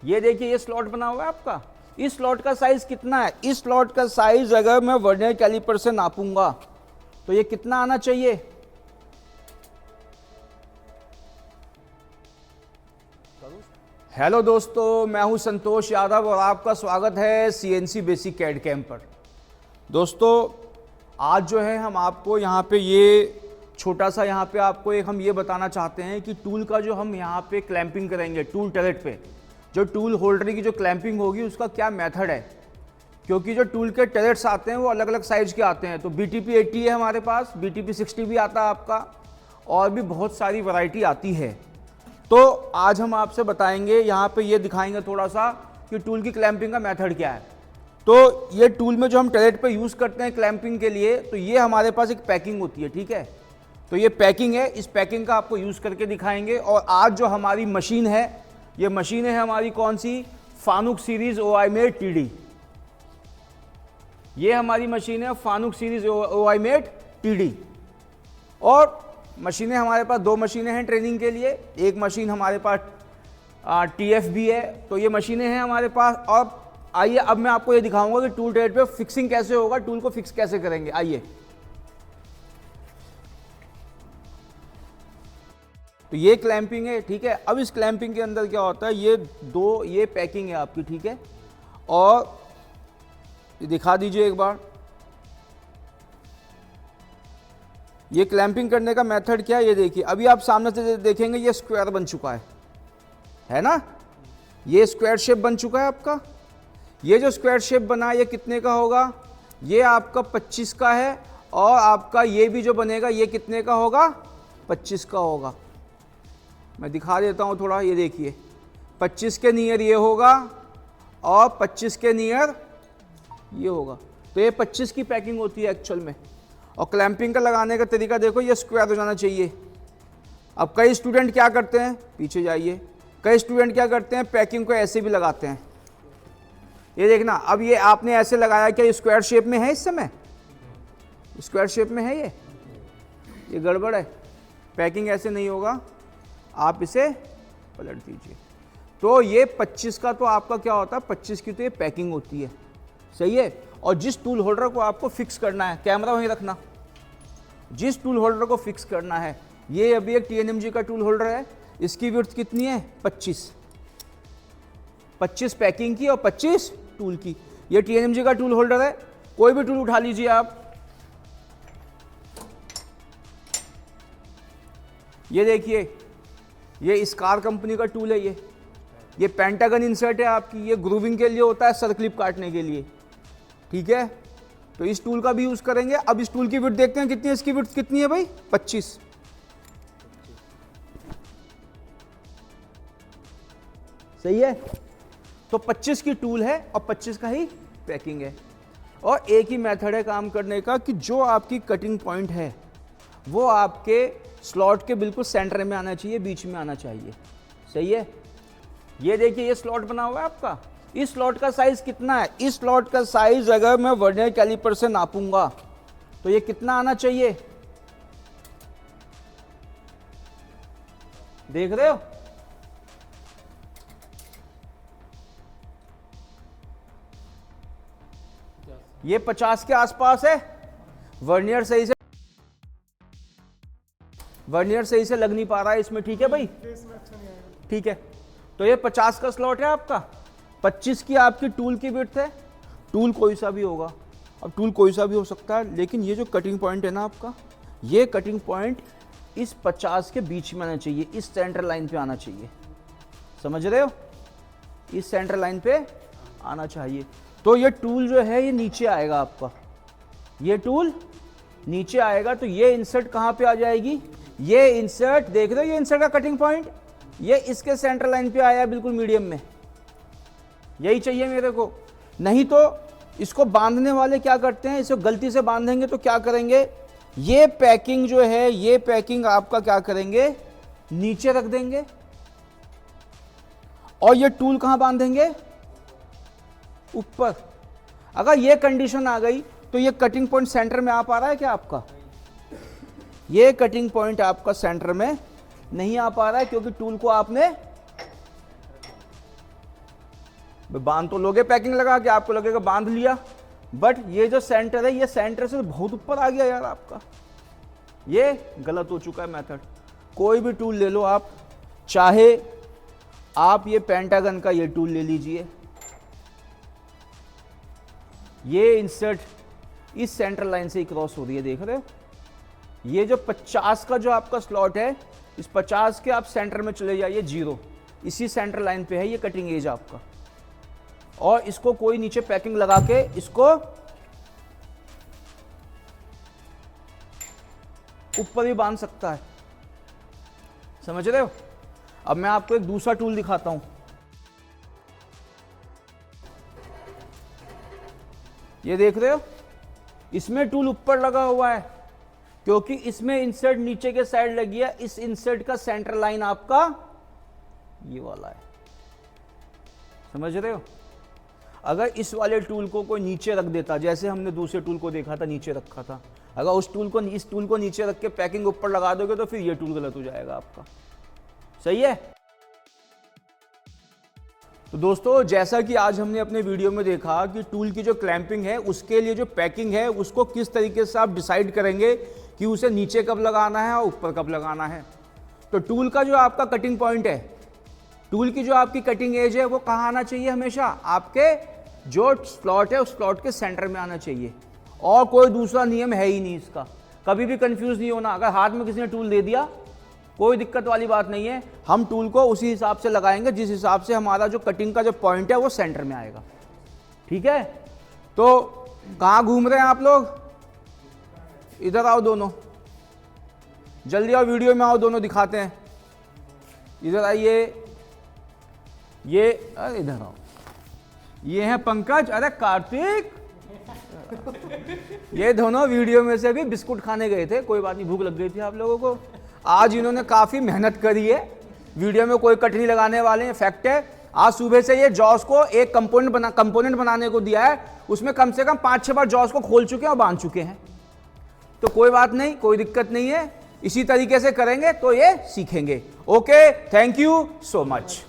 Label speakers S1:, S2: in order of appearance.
S1: ये देखिए ये स्लॉट बना हुआ है आपका। इस स्लॉट का साइज कितना है? इस स्लॉट का साइज अगर मैं वर्नियर कैलिपर से नापूंगा तो ये कितना आना चाहिए? हेलो दोस्तों, मैं हूं संतोष यादव और आपका स्वागत है सीएनसी बेसिक कैड कैम्प पर। दोस्तों आज जो है हम आपको यहाँ पे ये छोटा सा यहाँ पे आपको एक हम ये बताना चाहते हैं कि टूल का जो हम यहाँ पे क्लैंपिंग करेंगे टूल टरेट पे, जो टूल होल्डर की जो क्लैंपिंग होगी उसका क्या मेथड है। क्योंकि जो टूल के टरेट्स आते हैं वो अलग अलग साइज के आते हैं। तो BTP 80 है हमारे पास, BTP 60 भी आता है आपका, और भी बहुत सारी वैरायटी आती है। तो आज हम आपसे बताएंगे, यहाँ पे ये दिखाएंगे थोड़ा सा कि टूल की क्लैंपिंग का मेथड क्या है। तो ये टूल में जो हम टरेट पे यूज़ करते हैं क्लैंपिंग के लिए, तो ये हमारे पास एक पैकिंग होती है, ठीक है। तो ये पैकिंग है, इस पैकिंग का आपको यूज़ करके दिखाएंगे। और आज जो हमारी मशीन है, ये मशीन है हमारी कौन सी? Fanuc series OIMATE TD। ये हमारी मशीन है फानुक सीरीज OIMATE TD। और मशीनें हमारे पास दो मशीनें हैं ट्रेनिंग के लिए। एक मशीन हमारे पास TF भी है। तो ये मशीनें हैं हमारे पास। और आइए अब मैं आपको ये दिखाऊंगा कि टूल टरेट पे फिक्सिंग कैसे होगा, टूल को फिक्स कैसे करेंगे। आइए, तो ये क्लैंपिंग है, ठीक है। अब इस क्लैंपिंग के अंदर क्या होता है, ये पैकिंग है आपकी, ठीक है। और ये दिखा दीजिए एक बार, ये क्लैंपिंग करने का मेथड क्या है। ये देखिए, अभी आप सामने से देखेंगे ये स्क्वायर बन चुका है ना। ये स्क्वायर शेप बन चुका है आपका। ये जो स्क्वायर शेप बना है ये कितने का होगा? ये आपका 25 का है। और आपका ये भी जो बनेगा ये कितने का होगा? 25 का होगा। मैं दिखा देता हूँ थोड़ा, ये देखिए 25 के नियर ये होगा और 25 के नियर ये होगा। तो ये 25 की पैकिंग होती है एक्चुअल में। और क्लैंपिंग का लगाने का तरीका देखो, ये स्क्वायर हो जाना चाहिए। अब कई स्टूडेंट क्या करते हैं, पीछे जाइए, कई स्टूडेंट क्या करते हैं, पैकिंग को ऐसे भी लगाते हैं। ये देखना, अब ये आपने ऐसे लगाया, क्या ये स्क्वायर शेप में है? इस समय स्क्वायर शेप में है, ये गड़बड़ है। पैकिंग ऐसे नहीं होगा, आप इसे पलट दीजिए। तो ये 25 का तो आपका क्या होता है, 25 की तो ये पैकिंग होती है, सही है। और जिस टूल होल्डर को आपको फिक्स करना है, कैमरा वहीं रखना, जिस टूल होल्डर को फिक्स करना है, ये अभी एक TNMG का टूल होल्डर है। इसकी विड्थ कितनी है? 25 पैकिंग की और 25 टूल की। ये TNMG का टूल होल्डर है। कोई भी टूल उठा लीजिए आप, ये देखिए, ये स्कार कंपनी का टूल है। ये पेंटागन इंसर्ट है आपकी, ये ग्रूविंग के लिए होता है, सर्कलिप काटने के लिए, ठीक है। तो इस टूल का भी यूज करेंगे। अब इस टूल की विड्थ देखते हैं कितनी है। इसकी विड्थ कितनी है भाई? 25। सही है। तो 25 की टूल है और 25 का ही पैकिंग है। और एक ही मेथड है काम करने का कि जो आपकी कटिंग पॉइंट है वो आपके स्लॉट के बिल्कुल सेंटर में आना चाहिए, बीच में आना चाहिए, सही है। ये देखिए ये स्लॉट बना हुआ है आपका। इस स्लॉट का साइज कितना है? इस स्लॉट का साइज अगर मैं वर्नियर कैलिपर से नापूंगा तो ये कितना आना चाहिए? देख रहे हो, ये 50 के आसपास है। वर्नियर सही से लग नहीं पा रहा है इसमें, ठीक है भाई, ठीक है। तो ये 50 का स्लॉट है आपका। 25 की आपकी टूल की विड्थ है। टूल कोई सा भी होगा, अब टूल कोई सा भी हो सकता है, लेकिन ये जो कटिंग पॉइंट है ना आपका, ये कटिंग पॉइंट इस 50 के बीच में आना चाहिए, इस सेंटर लाइन पे आना चाहिए, समझ रहे हो, इस सेंटर लाइन पे आना चाहिए। तो ये टूल जो है ये नीचे आएगा आपका, ये टूल नीचे आएगा। तो ये इंसर्ट कहाँ पे आ जाएगी? ये इंसर्ट देख रहे हो, ये इंसर्ट का कटिंग पॉइंट ये इसके सेंटर लाइन पे आया है, बिल्कुल मीडियम में। यही चाहिए मेरे को। नहीं तो इसको बांधने वाले क्या करते हैं, इसे गलती से बांधेंगे तो क्या करेंगे, ये पैकिंग जो है, ये पैकिंग आपका क्या करेंगे, नीचे रख देंगे। और ये टूल कहां बांधेंगे? ऊपर। अगर ये कंडीशन आ गई तो ये कटिंग पॉइंट सेंटर में आ पा रहा है क्या आपका? ये कटिंग पॉइंट आपका सेंटर में नहीं आ पा रहा है, क्योंकि टूल को आपने बांध तो लोगे पैकिंग लगा के, आपको लगेगा बांध लिया, बट ये जो सेंटर है ये सेंटर से बहुत ऊपर आ गया यार आपका, ये गलत हो चुका है मेथड। कोई भी टूल ले लो आप, चाहे आप ये पेंटागन का ये टूल ले लीजिए, ये इंसर्ट इस सेंटर लाइन से ही क्रॉस हो रही है, देख रहे हो। ये जो 50 का जो आपका स्लॉट है, इस 50 के आप सेंटर में चले जाइए, 0 इसी सेंटर लाइन पे है ये कटिंग एज आपका, और इसको कोई नीचे पैकिंग लगा के इसको ऊपर भी बांध सकता है, समझ रहे हो। अब मैं आपको एक दूसरा टूल दिखाता हूं, ये देख रहे हो, इसमें टूल ऊपर लगा हुआ है क्योंकि इसमें इंसर्ट नीचे के साइड लगी है। इस इंसर्ट का सेंटर लाइन आपका ये वाला है, समझ रहे हो। अगर इस वाले टूल को कोई नीचे रख देता, जैसे हमने दूसरे टूल को देखा था नीचे रखा था, अगर उस टूल को इस टूल को नीचे रख के पैकिंग ऊपर लगा दोगे तो फिर ये टूल गलत हो जाएगा आपका, सही है। तो दोस्तों, जैसा कि आज हमने अपने वीडियो में देखा कि टूल की जो क्लैंपिंग है उसके लिए जो पैकिंग है उसको किस तरीके से आप डिसाइड करेंगे कि उसे नीचे कब लगाना है और ऊपर कब लगाना है। तो टूल का जो आपका कटिंग पॉइंट है, टूल की जो आपकी कटिंग एज है, वो कहाँ आना चाहिए, हमेशा आपके जो स्लॉट है उस स्लॉट के सेंटर में आना चाहिए, और कोई दूसरा नियम है ही नहीं इसका। कभी भी कंफ्यूज नहीं होना, अगर हाथ में किसी ने टूल दे दिया कोई दिक्कत वाली बात नहीं है, हम टूल को उसी हिसाब से लगाएंगे जिस हिसाब से हमारा जो कटिंग का जो पॉइंट है वो सेंटर में आएगा, ठीक है। तो कहाँ घूम रहे हैं आप लोग, इधर आओ दोनों, जल्दी आओ वीडियो में आओ, दोनों दिखाते हैं, इधर आइए, ये अरे इधर आओ, ये हैं पंकज, अरे कार्तिक, ये दोनों वीडियो में से भी बिस्कुट खाने गए थे, कोई बात नहीं, भूख लग गई थी आप लोगों को। आज इन्होंने काफी मेहनत करी है, वीडियो में कोई कट नहीं लगाने वाले हैं, फैक्ट है। आज सुबह से ये जॉस को एक कंपोनेंट बनाने को दिया है, उसमें कम से कम 5-6 बार जॉस को खोल चुके हैं और बांध चुके हैं। तो कोई बात नहीं, कोई दिक्कत नहीं है, इसी तरीके से करेंगे तो ये सीखेंगे। Okay, thank you so much.